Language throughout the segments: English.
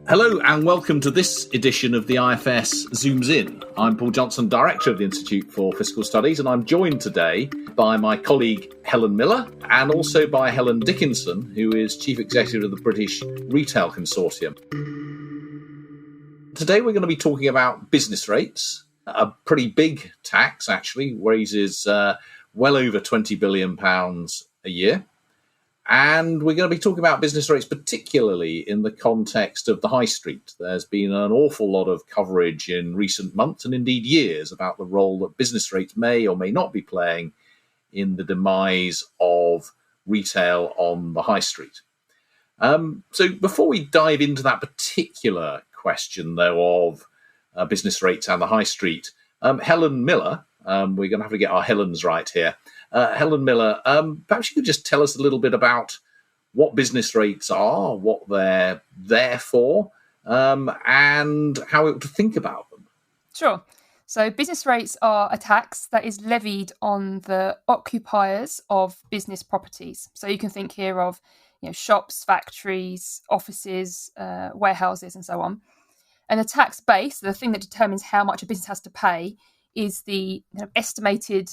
Hello and welcome to this edition of the IFS Zooms In. I'm Paul Johnson, Director of the Institute for Fiscal Studies, and I'm joined today by my colleague Helen Miller and also by Helen Dickinson, who is Chief Executive of the British Retail Consortium. Today we're going to be talking about business rates, a pretty big tax actually, raises well over £20 billion a year. And we're going to be talking about business rates, particularly in the context of the high street. There's been an awful lot of coverage in recent months and indeed years about the role that business rates may or may not be playing in the demise of retail on the high street. So before we dive into that particular question, though, of business rates and the high street, Helen Miller, we're going to have to get our Helens right here. Helen Miller, perhaps you could just tell us a little bit about what business rates are, what they're there for, and how we ought to think about them. Sure. So business rates are a tax that is levied on the occupiers of business properties. So you can think here of shops, factories, offices, warehouses, and so on. And the tax base, the thing that determines how much a business has to pay, is the estimated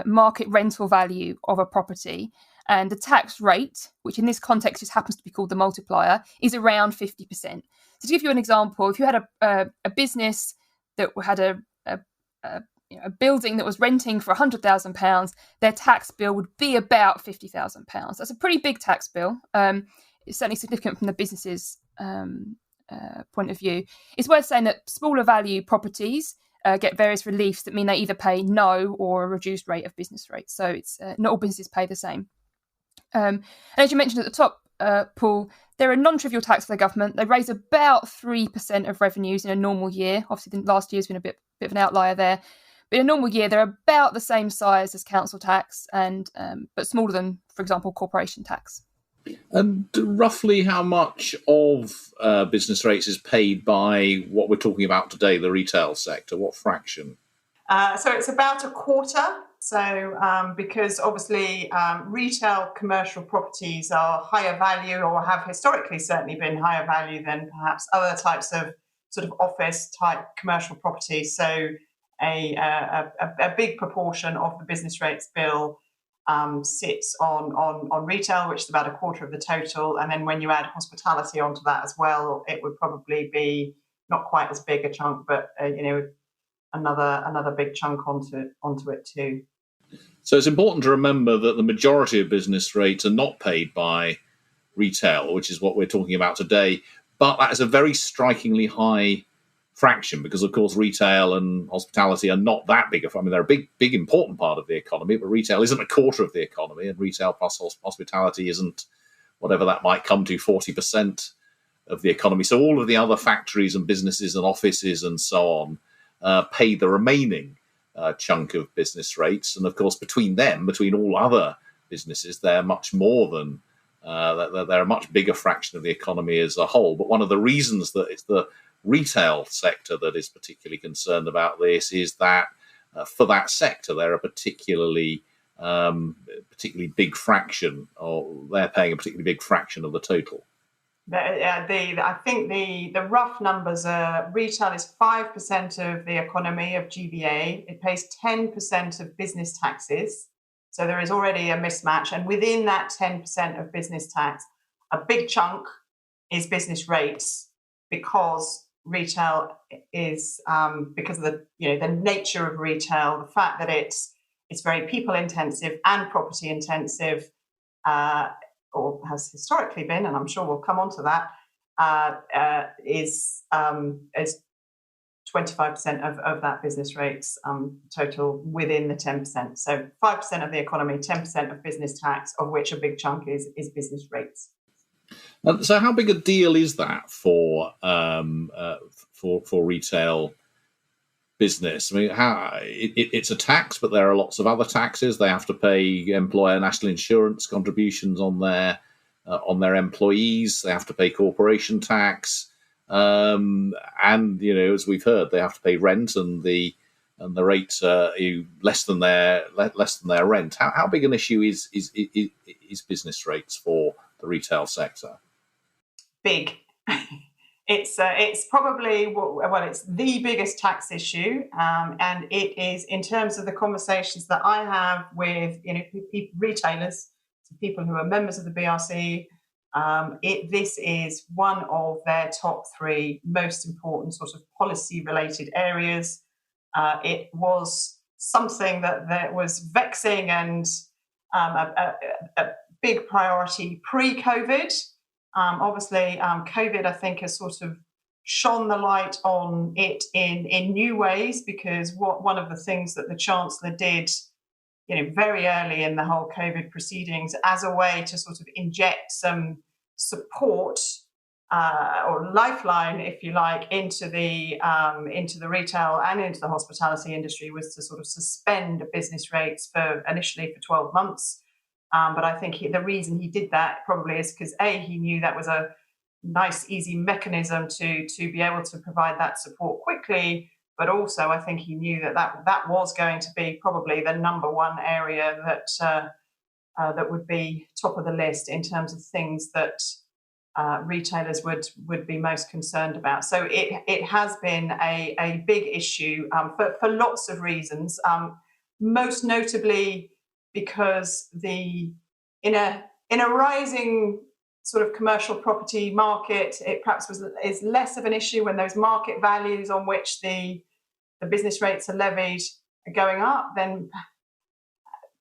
market rental value of a property, and the tax rate, which in this context just happens to be called the multiplier, is around 50%. So to give you an example, if you had a business that had a building that was renting for £100,000, their tax bill would be about £50,000. That's a pretty big tax bill. It's certainly significant from the business's point of view. It's worth saying that smaller value properties get various reliefs that mean they either pay no or a reduced rate of business rate. So it's not all businesses pay the same. And as you mentioned at the top, Paul, they're a non-trivial tax for the government. They raise about 3% of revenues in a normal year. Obviously, last year's been a bit of an outlier there. But in a normal year, they're about the same size as council tax, and but smaller than, for example, corporation tax. And roughly how much of business rates is paid by what we're talking about today, the retail sector? What fraction? So it's about a quarter. So because obviously retail commercial properties are higher value, or have historically certainly been higher value than perhaps other types of sort of office type commercial properties. So a big proportion of the business rates bill sits on retail, which is about a quarter of the total. And then when you add hospitality onto that as well, it would probably be not quite as big a chunk, but another big chunk onto it too. So it's important to remember that the majority of business rates are not paid by retail, which is what we're talking about today. But that is a very strikingly high fraction, because of course retail and hospitality are not that big. I mean, they're a big important part of the economy, but retail isn't a quarter of the economy, and retail plus hospitality isn't, whatever that might come to, 40% of the economy. So all of the other factories and businesses and offices and so on pay the remaining chunk of business rates. And of course, between all other businesses, they're much more than they're a much bigger fraction of the economy as a whole. But one of the reasons that it's the retail sector that is particularly concerned about this is that for that sector, they're a particularly big fraction, or they're paying a particularly big fraction of the total. I think the rough numbers are retail is 5% of the economy of GVA. It pays 10% of business taxes. So there is already a mismatch. And within that 10% of business tax, a big chunk is business rates, because retail is because of the nature of retail, the fact that it's very people intensive and property intensive, or has historically been, and I'm sure we'll come on to that, is 25% of that business rates total within the 10%. So 5% of the economy, 10% of business tax, of which a big chunk is business rates. So how big a deal is that for retail business? I mean, it's a tax, but there are lots of other taxes. They have to pay employer national insurance contributions on their employees. They have to pay corporation tax, and as we've heard, they have to pay rent, and the rates are less than their rent. How big an issue is business rates for the retail sector? Big. It's probably, well, it's the biggest tax issue, and it is, in terms of the conversations that I have with retailers, people who are members of the BRC. This is one of their top three most important sort of policy-related areas. It was something that was vexing and a big priority pre-COVID. Obviously, COVID, I think, has sort of shone the light on it in new ways, because one of the things that the Chancellor did, very early in the whole COVID proceedings, as a way to sort of inject some support or lifeline, if you like, into the retail and into the hospitality industry, was to sort of suspend business rates initially for 12 months. But I think the reason he did that probably is because he knew that was a nice, easy mechanism to be able to provide that support quickly. But also, I think he knew that was going to be probably the number one area that would be top of the list in terms of things that retailers would be most concerned about. So it has been a big issue for lots of reasons, most notably because in a rising sort of commercial property market, it perhaps is less of an issue when those market values on which the business rates are levied are going up. Then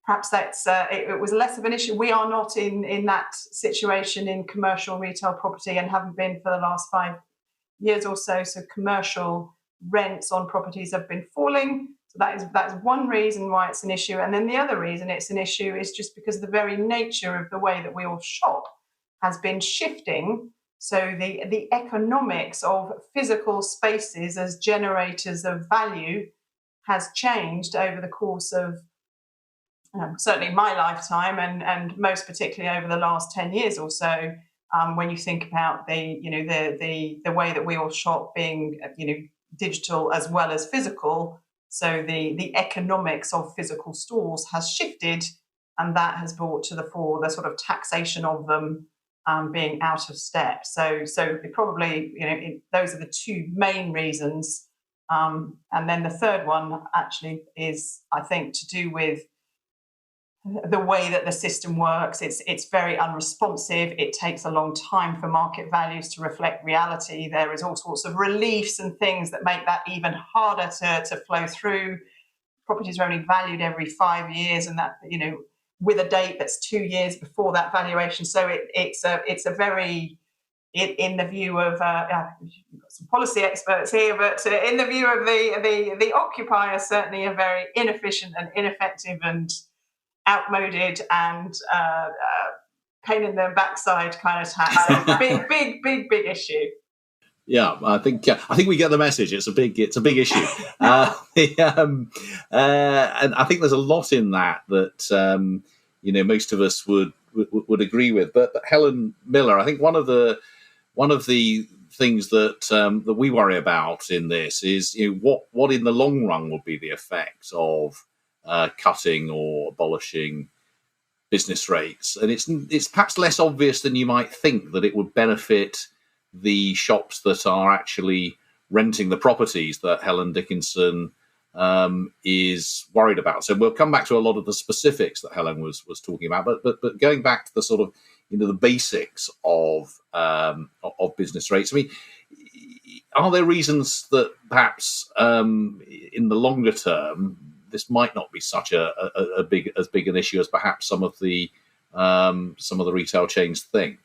perhaps it was less of an issue. We are not in that situation in commercial retail property, and haven't been for the last 5 years or so. So commercial rents on properties have been falling. So that is one reason why it's an issue. And then the other reason it's an issue is just because the very nature of the way that we all shop has been shifting. So the economics of physical spaces as generators of value has changed over the course of certainly my lifetime, and most particularly over the last 10 years or so. When you think about the way that we all shop being digital as well as physical, so the economics of physical stores has shifted, and that has brought to the fore the sort of taxation of them being out of step. So it probably, those are the two main reasons. And then the third one actually is, I think, to do with the way that the system works. It's very unresponsive. It takes a long time for market values to reflect reality. There is all sorts of reliefs and things that make that even harder to flow through. Properties are only valued every 5 years, and that, with a date that's 2 years before that valuation. So it's a very, in the view of, you've got some policy experts here, but in the view of the occupier, certainly a very inefficient and ineffective and outmoded and pain in the backside kind of tax. So big issue. Yeah, I think we get the message. It's a big issue, and I think there's a lot in that most of us would agree with. But Helen Miller, I think one of the things that we worry about in this is what in the long run will be the effect of cutting or abolishing business rates, and it's perhaps less obvious than you might think that it would benefit the shops that are actually renting the properties that Helen Dickinson is worried about. So we'll come back to a lot of the specifics that Helen was talking about, but going back to the sort of the basics of business rates. I mean, are there reasons that perhaps in the longer term this might not be such as big an issue as perhaps some of the retail chains think?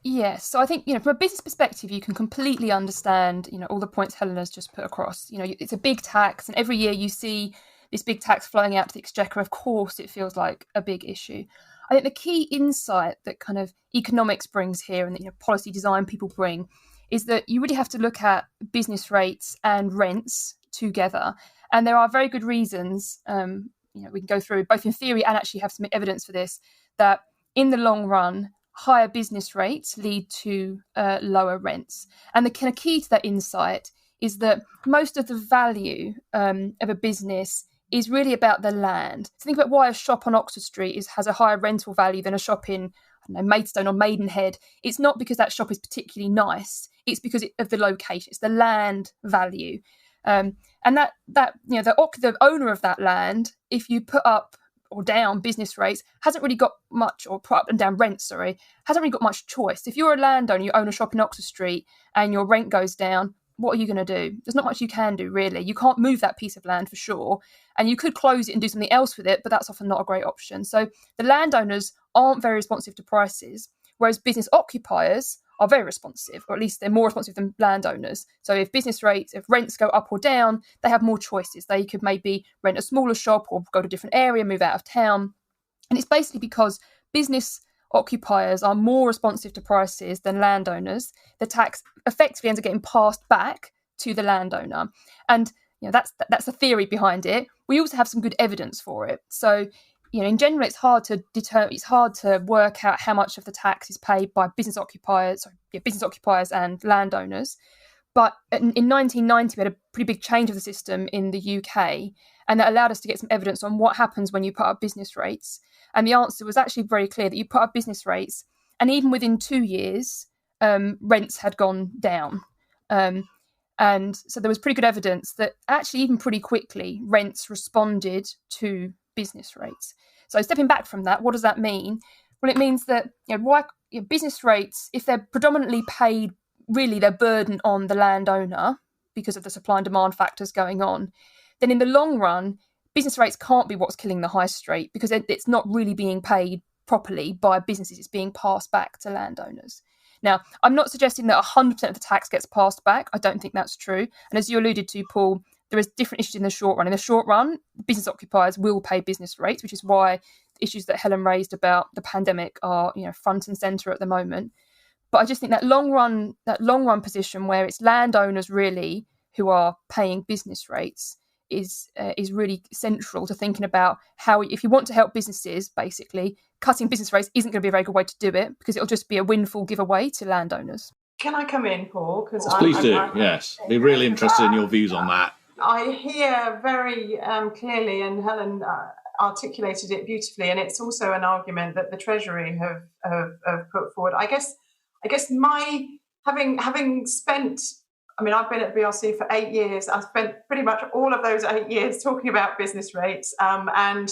Yes, so I think from a business perspective, you can completely understand all the points Helen has just put across. It's a big tax, and every year you see this big tax flowing out to the exchequer. Of course, it feels like a big issue. I think the key insight that kind of economics brings here, and that policy design people bring, is that you really have to look at business rates and rents together, and there are very good reasons. We can go through both in theory and actually have some evidence for this, that in the long run, higher business rates lead to lower rents. And the kind of key to that insight is that most of the value of a business is really about the land. So think about why a shop on Oxford Street has a higher rental value than a shop in Maidstone or Maidenhead, it's not because that shop is particularly nice. It's because of the location. It's the land value. And that the owner of that land, if you put up or down business rates, hasn't really got much, or put up and down rent, hasn't really got much choice. If you're a landowner, you own a shop in Oxford Street and your rent goes down, what are you going to do? There's not much you can do, really. You can't move that piece of land for sure. And you could close it and do something else with it, but that's often not a great option. So the landowners aren't very responsive to prices, whereas business occupiers are very responsive, or at least they're more responsive than landowners. So if rents go up or down, they have more choices. They could maybe rent a smaller shop or go to a different area, move out of town. And it's basically because business occupiers are more responsive to prices than landowners. The tax effectively ends up getting passed back to the landowner. And that's the theory behind it. We also have some good evidence for it. So in general, it's hard to work out how much of the tax is paid by business occupiers and landowners. But in 1990, we had a pretty big change of the system in the UK, and that allowed us to get some evidence on what happens when you put up business rates. And the answer was actually very clear, that you put up business rates, and even within 2 years, rents had gone down. And so there was pretty good evidence that actually even pretty quickly, rents responded to business rates. So stepping back from that, what does that mean? Well, it means that business rates, if they're predominantly paid, really they're burden on the landowner because of the supply and demand factors going on, then in the long run, business rates can't be what's killing the high street, because it's not really being paid properly by businesses. It's being passed back to landowners. Now, I'm not suggesting that 100% of the tax gets passed back. I don't think that's true. And as you alluded to, Paul, there is different issues in the short run. In the short run, business occupiers will pay business rates, which is why the issues that Helen raised about the pandemic are, front and centre at the moment. But I just think that long run position where it's landowners really who are paying business rates is really central to thinking about how, if you want to help businesses, basically cutting business rates isn't going to be a very good way to do it, because it'll just be a windfall giveaway to landowners. Can I come in, Paul? Please do. Yes, be really interested in your views on that. I hear very clearly, and Helen articulated it beautifully, and it's also an argument that the Treasury have put forward. I guess my having spent, I've been at BRC for 8 years. I've spent pretty much all of those 8 years talking about business rates, and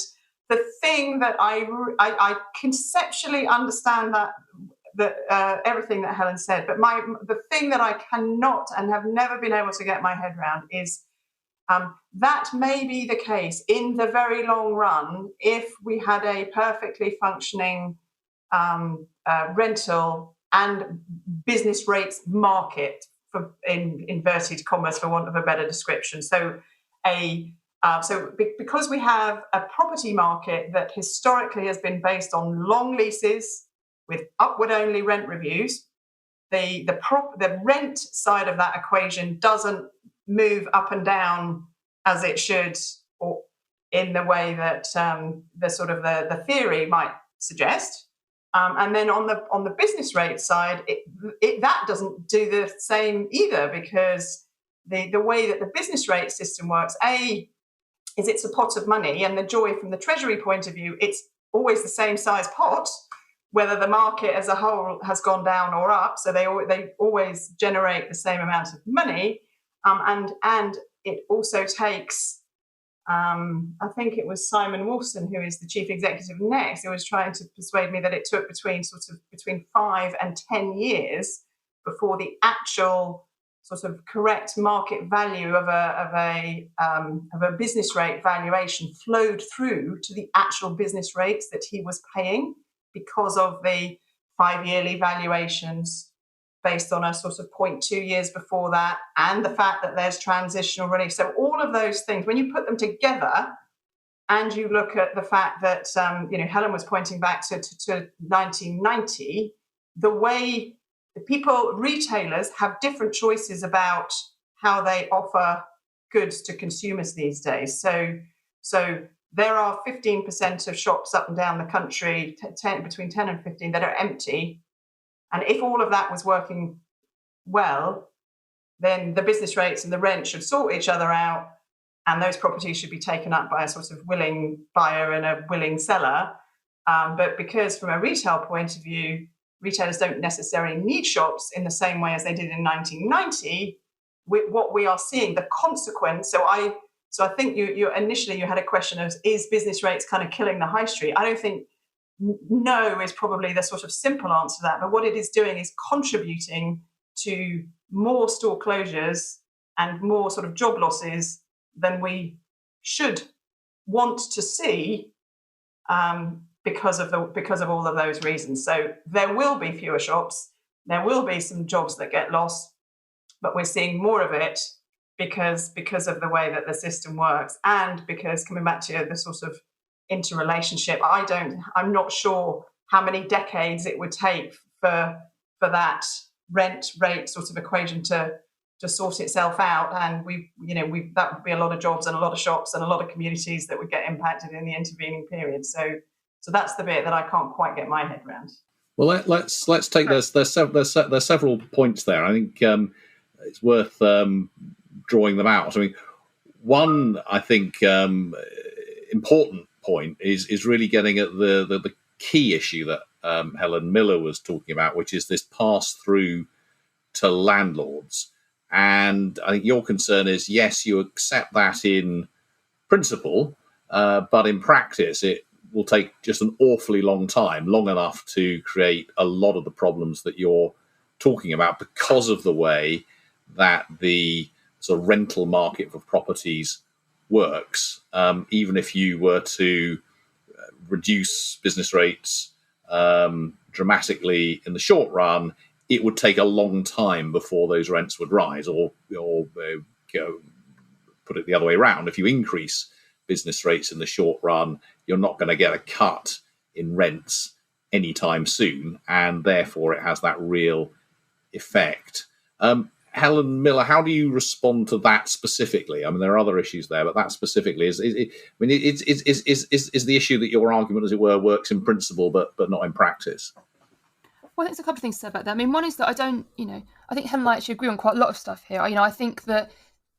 the thing that I conceptually understand that everything that Helen said, but the thing that I cannot and have never been able to get my head around is that may be the case in the very long run if we had a perfectly functioning rental and business rates market, for in inverted commas, for want of a better description. So because we have a property market that historically has been based on long leases with upward only rent reviews, the rent side of that equation doesn't move up and down as it should, or in the way that the theory might suggest. And then on the business rate side, that doesn't do the same either, because the way that the business rate system works, is it's a pot of money, and the joy from the Treasury point of view, it's always the same size pot, whether the market as a whole has gone down or up. So they always generate the same amount of money, and it also takes. I think it was Simon Wolfson, who is the chief executive of Next, who was trying to persuade me that it took between 5 and 10 years before the actual sort of correct market value of a business rate valuation flowed through to the actual business rates that he was paying, because of the 5-yearly valuations based on a sort of 0.2 years before that, and the fact that there's transitional relief. So all of those things, when you put them together, and you look at the fact that Helen was pointing back to 1990, the way the retailers have different choices about how they offer goods to consumers these days. So there are 15% of shops up and down the country, between 10 and 15, that are empty. And if all of that was working well, then the business rates and the rent should sort each other out, and those properties should be taken up by a sort of willing buyer and a willing seller. But because from a retail point of view, retailers don't necessarily need shops in the same way as they did in 1990, what we are seeing, the consequence. So I think you initially you had a question of, is business rates kind of killing the high street? I don't think no is probably the sort of simple answer to that. But what it is doing is contributing to more store closures and more sort of job losses than we should want to see, because of all of those reasons. So there will be fewer shops, there will be some jobs that get lost, but we're seeing more of it because of the way that the system works, and because, coming back to the sort of interrelationship, I'm not sure how many decades it would take for that rent rate sort of equation to sort itself out, and that would be a lot of jobs and a lot of shops and a lot of communities that would get impacted in the intervening period. So that's the bit that I can't quite get my head around. Well, let's take there's several points there. I think it's worth drawing them out. I mean, one I think important point is really getting at the key issue that Helen Miller was talking about, which is this pass through to landlords. And I think your concern is, yes, you accept that in principle, but in practice, it will take just an awfully long time, long enough to create a lot of the problems that you're talking about, because of the way that the sort of rental market for properties works. Even if you were to reduce business rates dramatically in the short run, it would take a long time before those rents would rise, or put it the other way around. If you increase business rates in the short run, you're not going to get a cut in rents anytime soon, and therefore it has that real effect. Helen Miller, how do you respond to that specifically? I mean, there are other issues there, but that specifically is the issue that your argument, as it were, works in principle, but not in practice. Well, I think there's a couple of things to say about that. I mean, one is that I think Helen and I actually agree on quite a lot of stuff here. I think that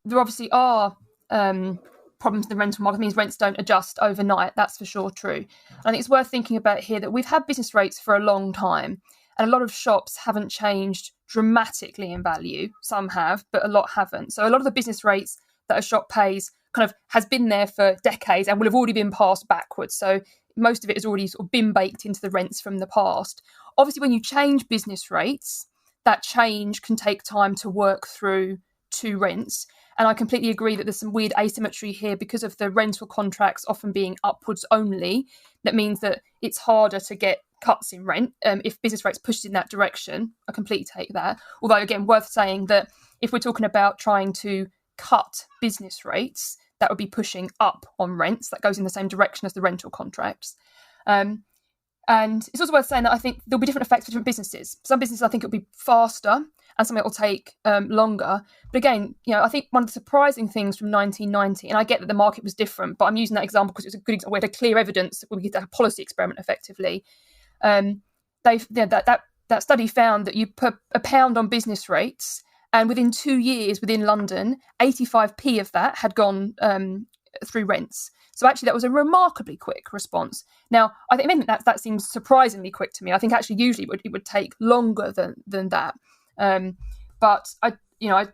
there obviously are problems in the rental market. It means rents don't adjust overnight. That's for sure true. And I think it's worth thinking about here that we've had business rates for a long time, and a lot of shops haven't changed dramatically in value. Some have, but a lot haven't. So a lot of the business rates that a shop pays kind of has been there for decades and will have already been passed backwards. So most of it has already sort of been baked into the rents from the past. Obviously, when you change business rates, that change can take time to work through to rents. And I completely agree that there's some weird asymmetry here because of the rental contracts often being upwards only. That means that it's harder to get cuts in rent if business rates pushed in that direction. I completely take that. Although, again, worth saying that if we're talking about trying to cut business rates, that would be pushing up on rents. That goes in the same direction as the rental contracts. And it's also worth saying that I think there'll be different effects for different businesses. Some businesses, I think, it'll be faster, and some it will take longer. But again, I think one of the surprising things from 1990, and I get that the market was different, but I'm using that example because it's a good example. We had a clear evidence that we get a policy experiment effectively. That study found that you put a pound on business rates, and within 2 years within London, 85p of that had gone through rents. So actually, that was a remarkably quick response. Now, I think that seems surprisingly quick to me. I think actually usually it would take longer than that. But I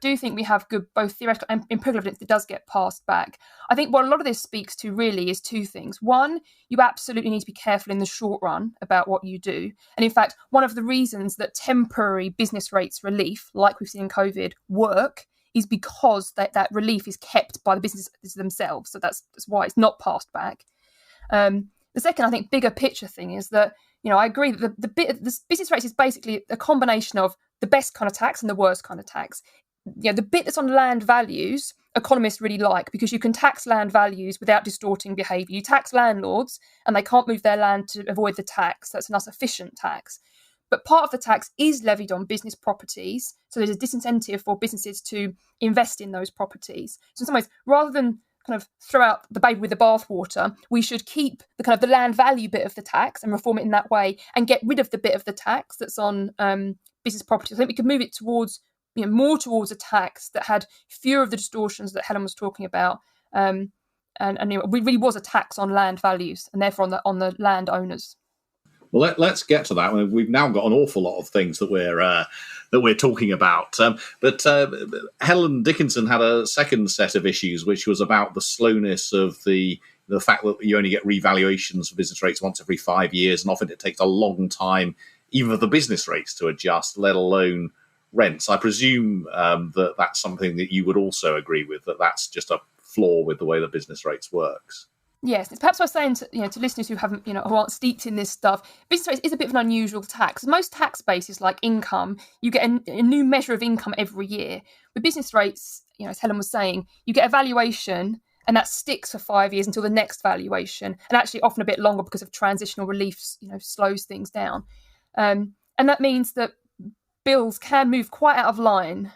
do think we have good both theoretical and empirical evidence that does get passed back. I think what a lot of this speaks to really is two things. One, you absolutely need to be careful in the short run about what you do. And in fact, one of the reasons that temporary business rates relief, like we've seen in COVID, work is because that relief is kept by the businesses themselves. So that's why it's not passed back. The second, I think, bigger picture thing is that, I agree that the business rates is basically a combination of the best kind of tax and the worst kind of tax. The bit that's on land values, economists really like, because you can tax land values without distorting behaviour. You tax landlords and they can't move their land to avoid the tax. That's an efficient tax. But part of the tax is levied on business properties. So there's a disincentive for businesses to invest in those properties. So in some ways, rather than kind of throw out the baby with the bathwater, we should keep the land value bit of the tax and reform it in that way, and get rid of the bit of the tax that's on business properties. I think we could move it towards, more towards a tax that had fewer of the distortions that Helen was talking about, and it really was a tax on land values and therefore on the land owners. Well, let's get to that. We've now got an awful lot of things that we're talking about. But Helen Dickinson had a second set of issues, which was about the slowness of the fact that you only get revaluations for business rates once every 5 years, and often it takes a long time, even for the business rates to adjust, let alone rents. I presume that that's something that you would also agree with, that that's just a flaw with the way that business rates works. Yes, it's perhaps I was saying to listeners who haven't, who aren't steeped in this stuff, business rates is a bit of an unusual tax. Most tax bases like income, you get a new measure of income every year. With business rates, as Helen was saying, you get a valuation and that sticks for 5 years until the next valuation, and actually often a bit longer because of transitional reliefs, slows things down. And that means that bills can move quite out of line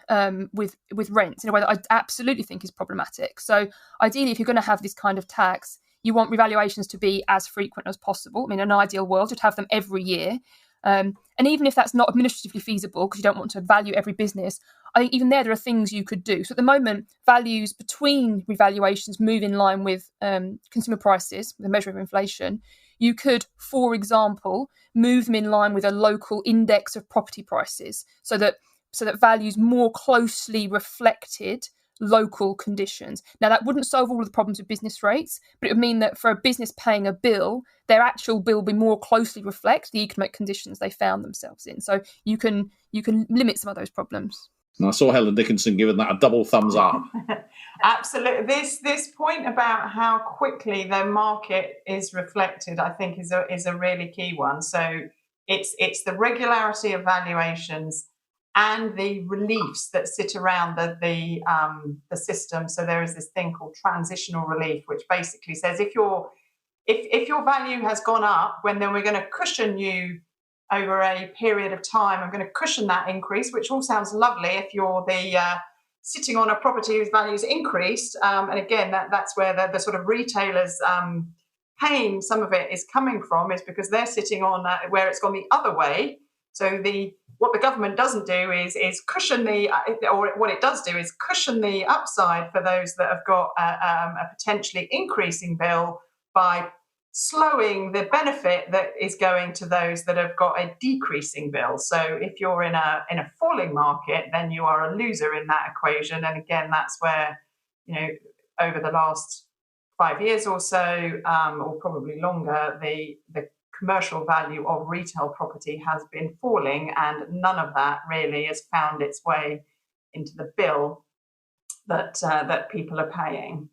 with rents in a way that I absolutely think is problematic. So ideally, if you're going to have this kind of tax, you want revaluations to be as frequent as possible. I mean, in an ideal world, you'd have them every year. And even if that's not administratively feasible, because you don't want to value every business, I think even there are things you could do. So at the moment, values between revaluations move in line with consumer prices, the measure of inflation. You could, for example, move them in line with a local index of property prices so that values more closely reflected local conditions. Now, that wouldn't solve all of the problems with business rates, but it would mean that for a business paying a bill, their actual bill will be more closely reflect the economic conditions they found themselves in. So you can limit some of those problems. And I saw Helen Dickinson giving that a double thumbs up. Absolutely. This point about how quickly the market is reflected, I think, is a really key one. So it's the regularity of valuations and the reliefs that sit around the system. So there is this thing called transitional relief, which basically says if your value has gone up, then we're going to cushion you over a period of time. I'm going to cushion that increase, which all sounds lovely if you're sitting on a property whose value's increased. And again, that's where the sort of retailers pain, some of it is coming from, is because they're sitting on where it's gone the other way. So what the government doesn't do is cushion what it does do is cushion the upside for those that have got a potentially increasing bill by slowing the benefit that is going to those that have got a decreasing bill. So if you're in a falling market, then you are a loser in that equation. And again, that's where, over the last 5 years or so, or probably longer, the commercial value of retail property has been falling, and none of that really has found its way into the bill that people are paying.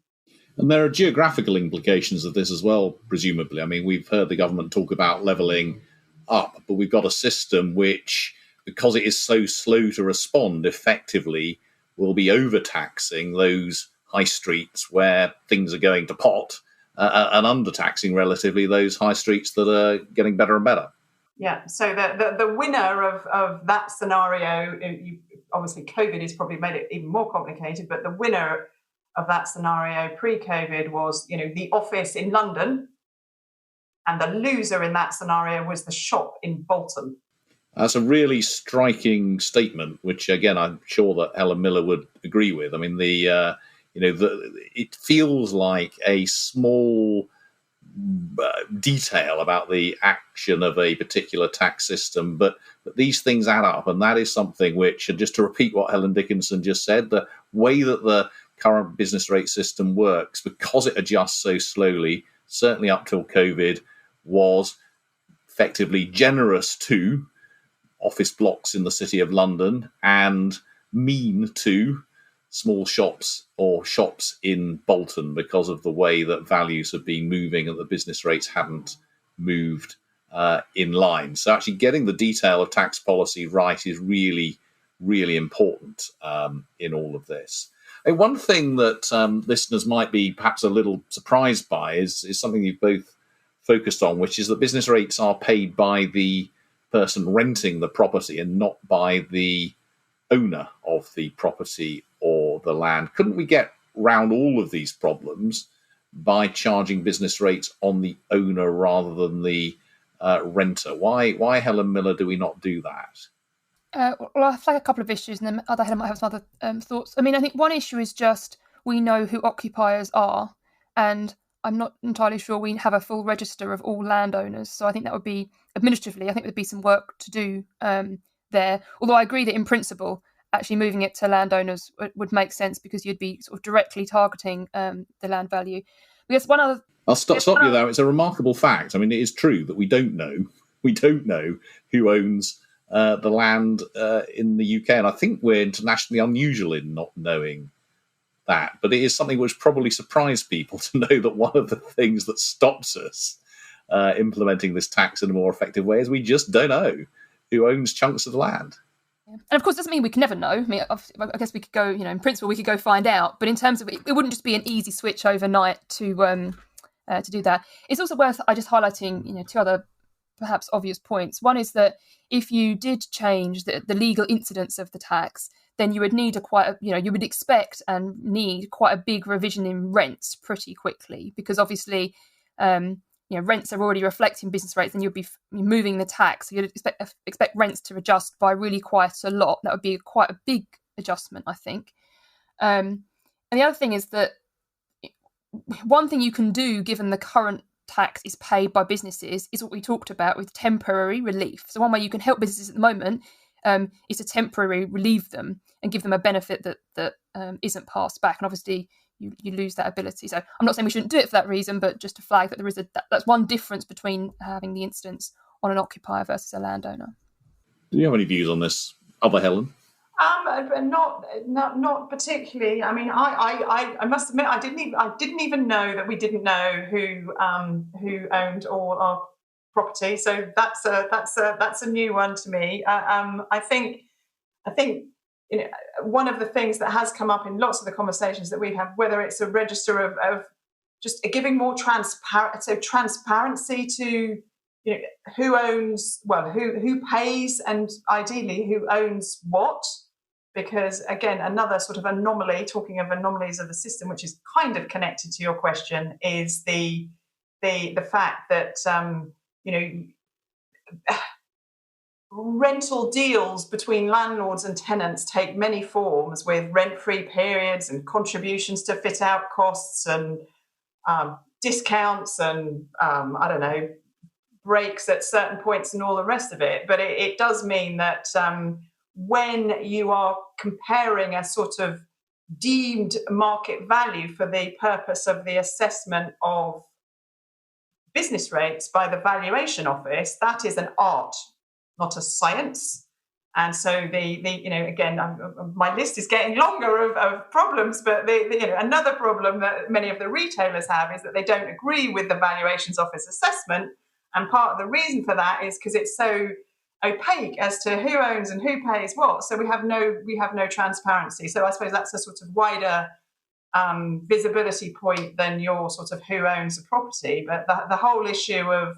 And there are geographical implications of this as well, presumably. I mean, we've heard the government talk about levelling up, but we've got a system which, because it is so slow to respond effectively, will be overtaxing those high streets where things are going to pot, and undertaxing relatively those high streets that are getting better and better. Yeah, so the winner of that scenario, obviously COVID has probably made it even more complicated, but the winner of that scenario pre-COVID was, the office in London, and the loser in that scenario was the shop in Bolton. That's a really striking statement, which again I'm sure that Helen Miller would agree with. I mean, it feels like a small detail about the action of a particular tax system, but these things add up, and that is something which, and just to repeat what Helen Dickinson just said, the way that the current business rate system works, because it adjusts so slowly, certainly up till COVID, was effectively generous to office blocks in the City of London and mean to small shops or shops in Bolton because of the way that values have been moving and the business rates hadn't moved in line. So actually getting the detail of tax policy right is really, really important in all of this. One thing that listeners might be perhaps a little surprised by is something you've both focused on, which is that business rates are paid by the person renting the property and not by the owner of the property or the land. Couldn't we get round all of these problems by charging business rates on the owner rather than the renter? Why, Helen Miller, do we not do that? Well, I'll flag a couple of issues, and then Helen might have some other thoughts. I mean, I think one issue is just we know who occupiers are, and I'm not entirely sure we have a full register of all landowners. So I think that would be, administratively, I think there'd be some work to do there. Although I agree that in principle, actually moving it to landowners would make sense, because you'd be sort of directly targeting the land value. Because one other... I'll stop you there. It's a remarkable fact. I mean, it is true that we don't know. We don't know who owns the land in the UK. And I think we're internationally unusual in not knowing that. But it is something which probably surprised people to know that one of the things that stops us implementing this tax in a more effective way is we just don't know who owns chunks of land. And of course, it doesn't mean we can never know. I mean, I guess we could go, in principle, we could go find out. But in terms of it wouldn't just be an easy switch overnight to do that. It's also worth just highlighting, two other perhaps obvious points. One is that if you did change the legal incidence of the tax, then you would need you would expect and need quite a big revision in rents pretty quickly, because obviously, rents are already reflecting business rates, and you'd be moving the tax. So you'd expect rents to adjust by really quite a lot. That would be quite a big adjustment, I think. And the other thing is that one thing you can do, given the current tax is paid by businesses, is what we talked about with temporary relief. So one way you can help businesses at the moment is to temporarily relieve them and give them a benefit that isn't passed back. And obviously, you lose that ability. So I'm not saying we shouldn't do it for that reason, but just to flag that there is that's one difference between having the incidence on an occupier versus a landowner. Do you have any views on this, other Helen? Not particularly. I mean, I must admit, I didn't even know that we didn't know who owned all our property. So that's a new one to me. I think one of the things that has come up in lots of the conversations that we've had, whether it's a register of just giving more transparency to who owns, who pays, and ideally who owns what. Because again, another sort of anomaly, talking of anomalies of the system, which is kind of connected to your question, is the fact that rental deals between landlords and tenants take many forms, with rent-free periods and contributions to fit-out costs and discounts and breaks at certain points and all the rest of it. But it does mean that when you are comparing a sort of deemed market value for the purpose of the assessment of business rates by the Valuation Office, that is an art, not a science. And so again, my list is getting longer of problems, but another problem that many of the retailers have is that they don't agree with the Valuations Office assessment. And part of the reason for that is because it's so opaque as to who owns and who pays what. So we have no transparency. So I suppose that's a sort of wider visibility point than your sort of who owns a property. But the whole issue of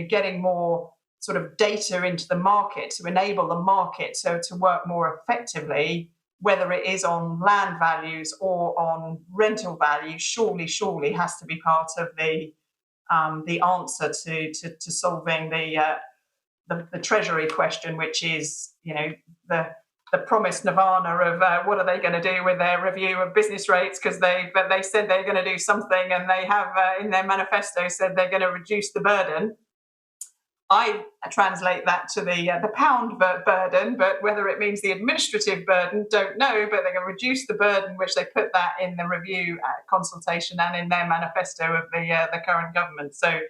getting more sort of data into the market to enable the market to work more effectively, whether it is on land values or on rental values, surely has to be part of the answer to solving the Treasury question, which is the promised nirvana of what are they going to do with their review of business rates, because they said they're going to do something, and they have in their manifesto said they're going to reduce the burden. I translate that to the pound burden, but whether it means the administrative burden, don't know. But they're going to reduce the burden, which they put that in the review consultation and in their manifesto of the current government. So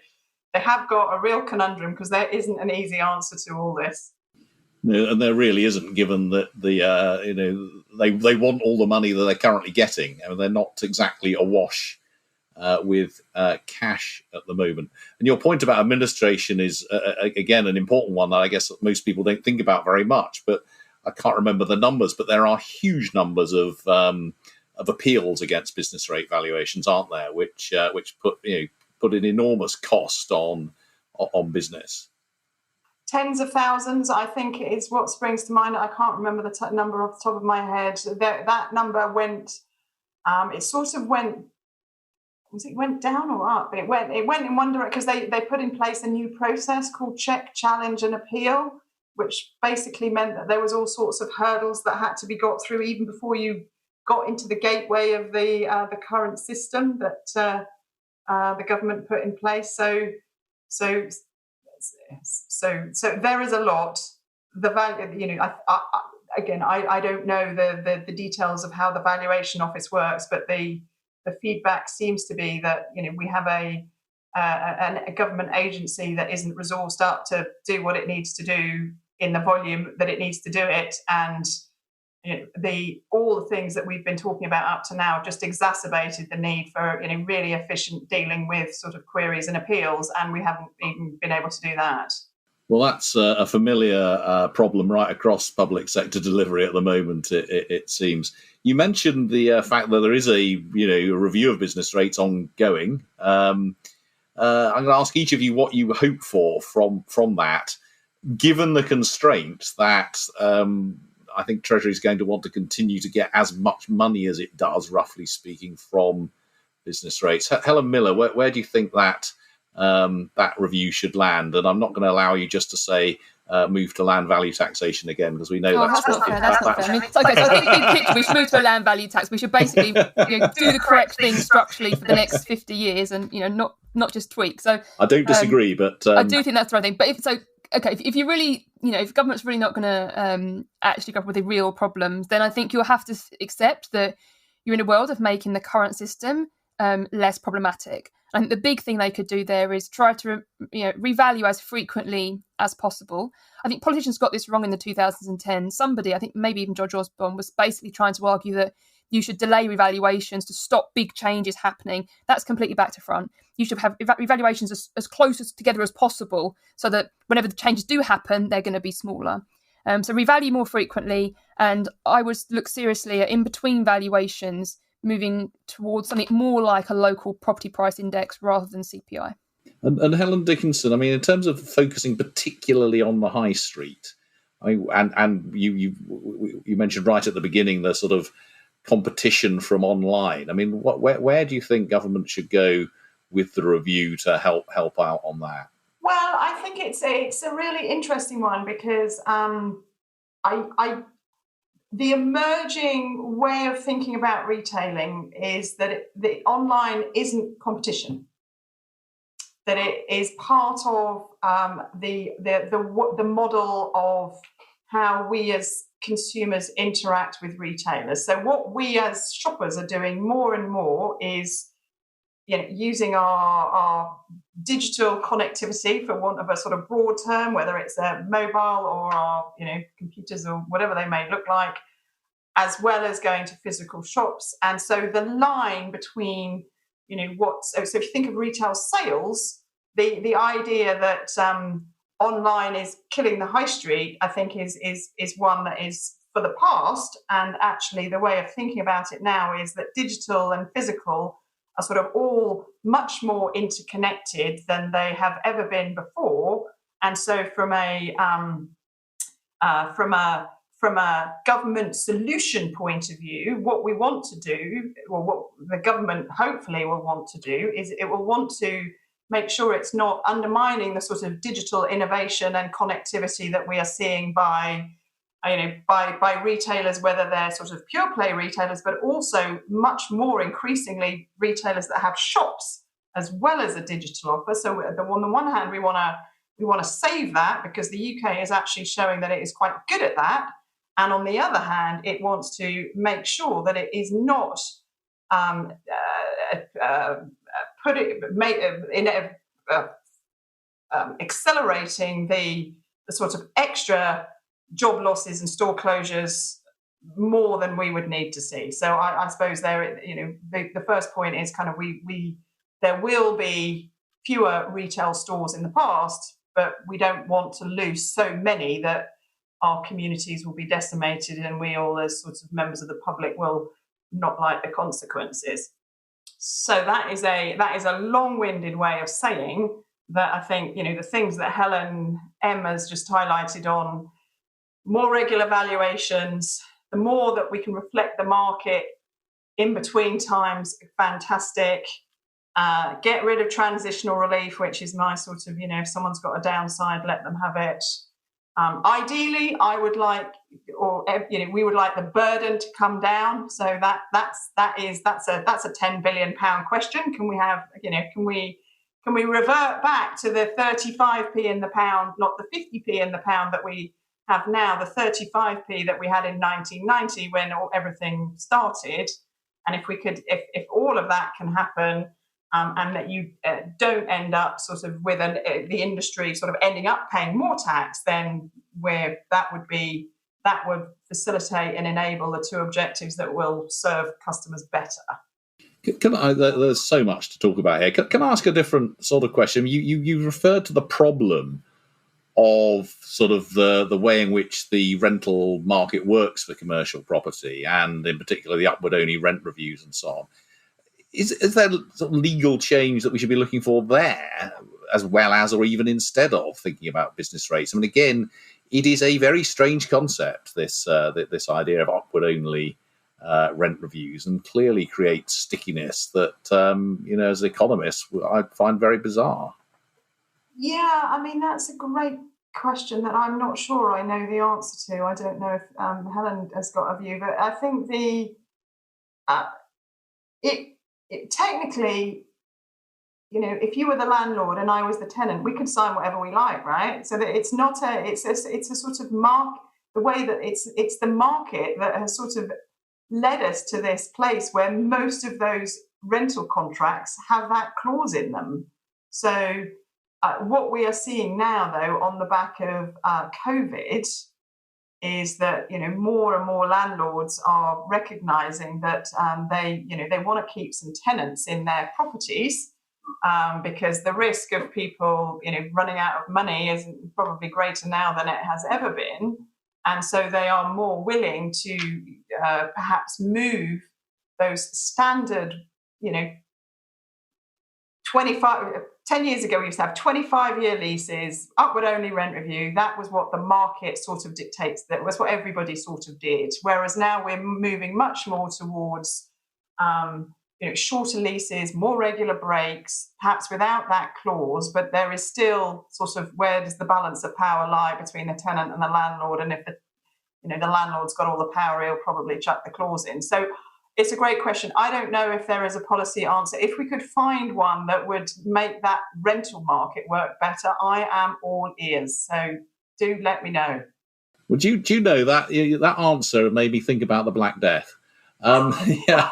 they have got a real conundrum, because there isn't an easy answer to all this. No, and there really isn't, given that they want all the money that they're currently getting. I mean, they're not exactly awash with cash at the moment. And your point about administration is again an important one that I guess most people don't think about very much. But I can't remember the numbers, but there are huge numbers of appeals against business rate valuations, aren't there? Which put an enormous cost on business. Tens of thousands, I think, is what springs to mind. I can't remember the number off the top of my head. That number went. It sort of went. Was it went down or up? It went in one direction, because they put in place a new process called check, challenge, and appeal, which basically meant that there was all sorts of hurdles that had to be got through even before you got into the gateway of the current system that the government put in place. So there is a lot. The value, I don't know the details of how the valuation office works, but the feedback seems to be that we have a government agency that isn't resourced up to do what it needs to do in the volume that it needs to do it, and all the things that we've been talking about up to now just exacerbated the need for really efficient dealing with sort of queries and appeals, and we haven't even been able to do that. Well, that's a familiar problem right across public sector delivery at the moment, it seems. You mentioned the fact that there is a review of business rates ongoing. I'm going to ask each of you what you hope for from that, given the constraints that I think Treasury is going to want to continue to get as much money as it does, roughly speaking, from business rates. Helen Miller, where do you think that review should land? And I'm not going to allow you just to say move to land value taxation again, because we know that's not fair. That's not fair. I mean, so I think big picture, we should move to a land value tax. We should basically do the correct thing structurally for the next 50 years, and not just tweak. So I don't disagree, but I do think that's the right thing. But if you really, if government's really not going to actually grapple with the real problems, then I think you'll have to accept that you're in a world of making the current system less problematic. And the big thing they could do there is try to revalue as frequently as possible. I think politicians got this wrong in the 2010s. Somebody, I think maybe even George Osborne, was basically trying to argue that you should delay revaluations to stop big changes happening. That's completely back to front. You should have revaluations as close together as possible so that whenever the changes do happen, they're going to be smaller. So revalue more frequently, and I would look seriously at in-between valuations, moving towards something more like a local property price index rather than CPI. And Helen Dickinson, I mean, in terms of focusing particularly on the high street, and you mentioned right at the beginning the sort of competition from online. I mean, where do you think government should go with the review to help out on that? Well, I think it's a really interesting one because the emerging way of thinking about retailing is that the online isn't competition, that it is part of the model of how we as consumers interact with retailers. So what we as shoppers are doing more and more is using our digital connectivity, for want of a sort of broad term, whether it's a mobile or our computers or whatever they may look like, as well as going to physical shops. And so the line between so if you think of retail sales, the idea that online is killing the high street, I think is one that is for the past. And actually the way of thinking about it now is that digital and physical are sort of all much more interconnected than they have ever been before. And so from a government solution point of view, what we want to do, or what the government hopefully will want to do, is it will want to make sure it's not undermining the sort of digital innovation and connectivity that we are seeing by retailers, whether they're sort of pure play retailers, but also much more increasingly retailers that have shops as well as a digital offer. So on the one hand, we want to save that because the UK is actually showing that it is quite good at that. And on the other hand, it wants to make sure that it is not accelerating the sort of extra job losses and store closures more than we would need to see. So I suppose the first point is kind of there will be fewer retail stores in the past, but we don't want to lose so many that our communities will be decimated and we all as sorts of members of the public will not like the consequences. So that is a long-winded way of saying that I think the things that Helen M has just highlighted on more regular valuations, the more that we can reflect the market in between times, fantastic. Get rid of transitional relief, which is my sort of, if someone's got a downside, let them have it. Ideally, I would like, or we would like the burden to come down. So that's a £10 billion question. Can we have, can we revert back to the 35p in the pound, not the 50p in the pound that we have now, the 35p that we had in 1990 when everything started? And if we could, if all of that can happen, and that you don't end up sort of with the industry sort of ending up paying more tax, then that would facilitate and enable the two objectives that will serve customers better. There's so much to talk about here. Can I ask a different sort of question? You referred to the problem of sort of the way in which the rental market works for commercial property, and in particular the upward-only rent reviews and so on. Is there sort of legal change that we should be looking for there, as well as, or even instead of, thinking about business rates? I mean, again, it is a very strange concept, this idea of upward-only rent reviews, and clearly creates stickiness that, as economists, I find very bizarre. Yeah, I mean, that's a great question that I'm not sure I know the answer to. I don't know if Helen has got a view, but I think technically, if you were the landlord and I was the tenant, we could sign whatever we like, right? So that it's not it's a sort of the way that it's the market that has sort of led us to this place where most of those rental contracts have that clause in them. So what we are seeing now, though, on the back of COVID, is that more and more landlords are recognizing that they want to keep some tenants in their properties, because the risk of people running out of money is probably greater now than it has ever been, and so they are more willing to perhaps move those standard 10 years ago, we used to have 25-year leases, upward-only rent review. That was what the market sort of dictates. That was what everybody sort of did. Whereas now we're moving much more towards shorter leases, more regular breaks, perhaps without that clause. But there is still sort of, where does the balance of power lie between the tenant and the landlord? And if the landlord's got all the power, he'll probably chuck the clause in. So it's a great question. I don't know if there is a policy answer. If we could find one that would make that rental market work better, I am all ears. So do let me know. Well, do you know that answer made me think about the Black Death? Yeah,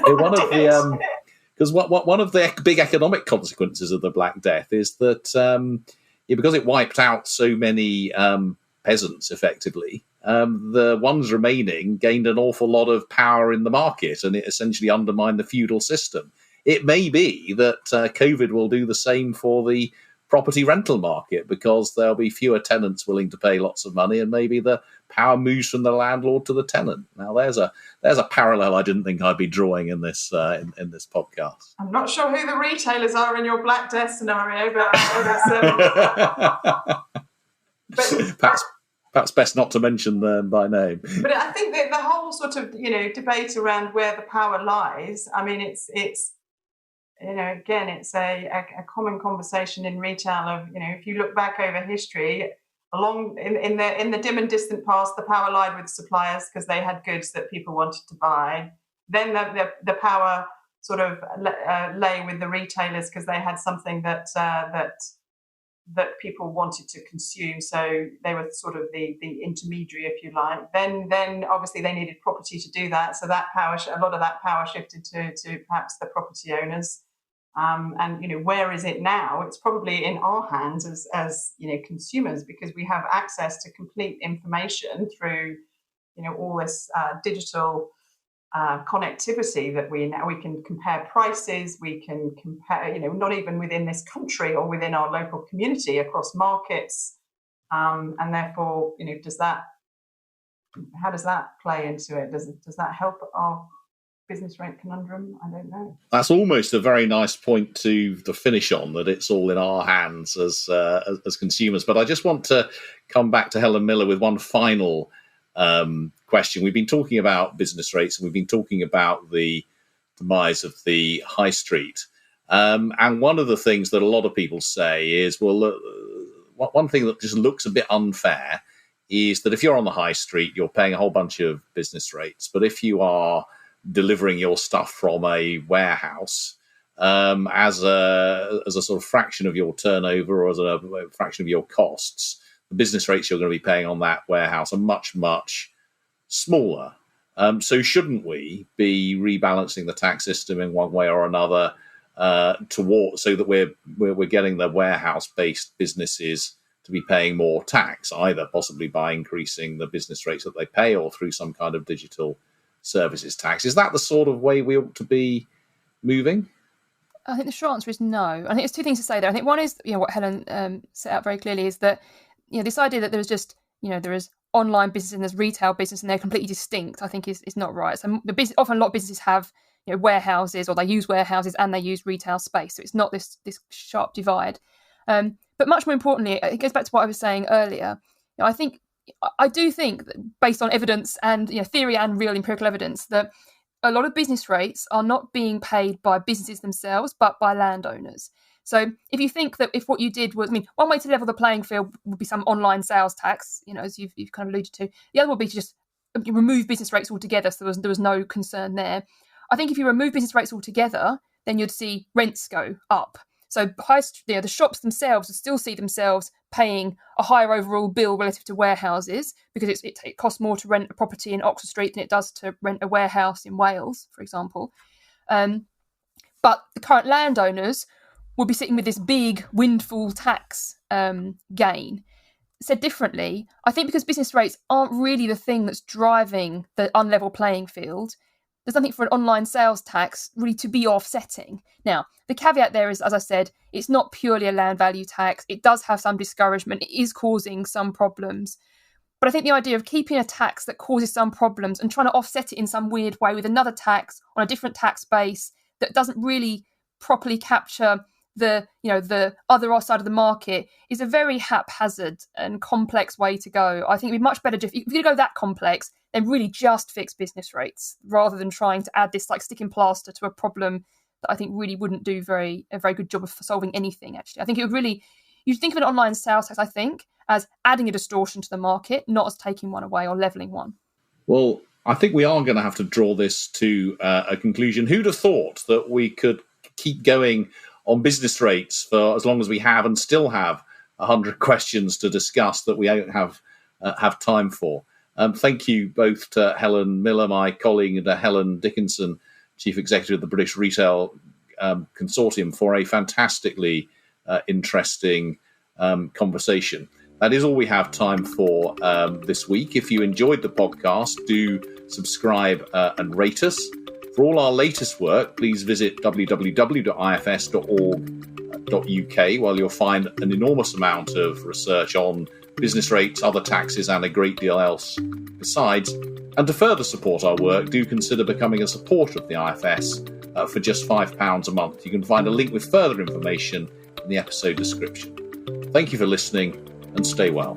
one of the because one of the big economic consequences of the Black Death is that because it wiped out so many peasants effectively. The ones remaining gained an awful lot of power in the market, and it essentially undermined the feudal system. It may be that COVID will do the same for the property rental market, because there'll be fewer tenants willing to pay lots of money, and maybe the power moves from the landlord to the tenant. Now, there's a parallel I didn't think I'd be drawing in this in this podcast. I'm not sure who the retailers are in your Black Death scenario, but Perhaps best not to mention them by name. But I think that the whole sort of debate around where the power lies, I mean, it's again, it's a common conversation in retail of if you look back over history, in the dim and distant past, the power lied with suppliers because they had goods that people wanted to buy. Then the power sort of lay with the retailers because they had something that people wanted to consume, so they were sort of the intermediary, if you like. Then obviously they needed property to do that, so that power, a lot of that power shifted to perhaps the property owners. And where is it now? It's probably in our hands as consumers, because we have access to complete information through all this digital connectivity that we can compare prices, we can compare, not even within this country or within our local community, across markets, and therefore, how does that play into it? Does that help our business rate conundrum? I don't know. That's almost a very nice point to finish on, that it's all in our hands as consumers. But I just want to come back to Helen Miller with one final question. We've been talking about business rates, and we've been talking about the demise of the high street. And one of the things that a lot of people say is, well, one thing that just looks a bit unfair is that if you're on the high street, you're paying a whole bunch of business rates. But if you are delivering your stuff from a warehouse as a sort of fraction of your turnover or as a fraction of your costs, the business rates you're going to be paying on that warehouse are much, much smaller. So shouldn't we be rebalancing the tax system in one way or another towards so that we're getting the warehouse-based businesses to be paying more tax, either possibly by increasing the business rates that they pay or through some kind of digital services tax? Is that the sort of way we ought to be moving? I think the short answer is no. I think there's two things to say there. I think one is, what Helen set out very clearly is that, this idea that there's just, there is online business and there's retail business and they're completely distinct, I think is not right. So often a lot of businesses have, warehouses, or they use warehouses and they use retail space. So it's not this sharp divide. But much more importantly, it goes back to what I was saying earlier. I do think that based on evidence and theory and real empirical evidence that a lot of business rates are not being paid by businesses themselves, but by landowners. So if you think that if what you did was, one way to level the playing field would be some online sales tax, as you've kind of alluded to. The other would be to just remove business rates altogether, so there was no concern there. I think if you remove business rates altogether, then you'd see rents go up. So the shops themselves would still see themselves paying a higher overall bill relative to warehouses because it costs more to rent a property in Oxford Street than it does to rent a warehouse in Wales, for example. But the current landowners will be sitting with this big windfall tax gain. Said differently, I think because business rates aren't really the thing that's driving the unlevel playing field, there's nothing for an online sales tax really to be offsetting. Now, the caveat there is, as I said, it's not purely a land value tax. It does have some discouragement. It is causing some problems. But I think the idea of keeping a tax that causes some problems and trying to offset it in some weird way with another tax on a different tax base that doesn't really properly capture the other side of the market is a very haphazard and complex way to go. I think it'd be much better if you go that complex, then really just fix business rates rather than trying to add this like sticking plaster to a problem that I think really wouldn't do a very good job of solving anything. Actually, I think it would really, you think of an online sales tax, I think, as adding a distortion to the market, not as taking one away or levelling one. Well, I think we are going to have to draw this to a conclusion. Who'd have thought that we could keep going on business rates for as long as we have and still have 100 questions to discuss that we don't have time for? Thank you both to Helen Miller, my colleague, and to Helen Dickinson, Chief Executive of the British Retail Consortium, for a fantastically interesting conversation. That is all we have time for this week. If you enjoyed the podcast, do subscribe and rate us. For all our latest work, please visit www.ifs.org.uk, where you'll find an enormous amount of research on business rates, other taxes, and a great deal else besides. And to further support our work, do consider becoming a supporter of the IFS for just £5 a month. You can find a link with further information in the episode description. Thank you for listening, and stay well.